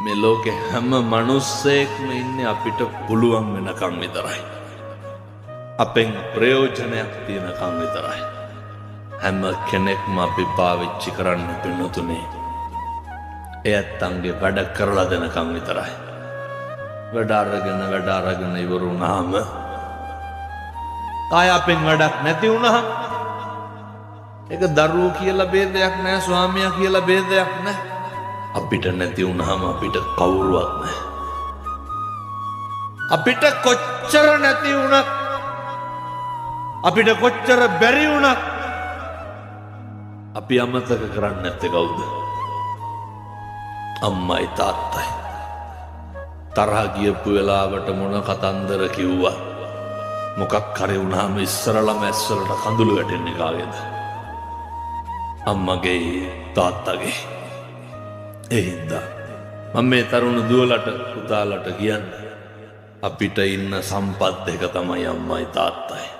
මේ ලෝකේ හැම මිනිස්සෙක්ම ඉන්නේ අපිට පුළුවන් වෙනකම් විතරයි. අපෙන් ප්‍රයෝජනයක් තියෙනකම් විතරයි. හැම කෙනෙක්ම අපි පාවිච්චි කරන්න පින්නතුනේ එයත් අංගේ වැඩ කරලා දෙනකම් විතරයි. වැඩ අරගෙන ඉවර වුණාම ආය අපෙන් වැඩක් නැති වුණාම ඒක දරුවෝ කියලා ભેදයක් නැහැ, ස්වාමියා කියලා ભેදයක් නැහැ. අපිට නැති වුණාම අපිට කවුරුවත් නැහැ. අපිට කොච්චර නැති වුණත් අපිට කොච්චර බැරි වුණත් අපි අමතක කරන්නේ නැත්තේ කවුද? අම්මයි තාත්තයි. තරහ ගියපු වෙලාවට මොන කතන්දර කිව්වා මොකක් හරි වුණාම ඉස්සරළම ඇස්වලට කඳුළු වැටෙන්නේ කාගේද? අම්මගේ තාත්තගේ. ඒ හින්දා මම මේ තරුණ දුවලට පුතාලට කියන්නේ අපිට ඉන්න සම්පත් එක තමයි අම්මයි තාත්තයි.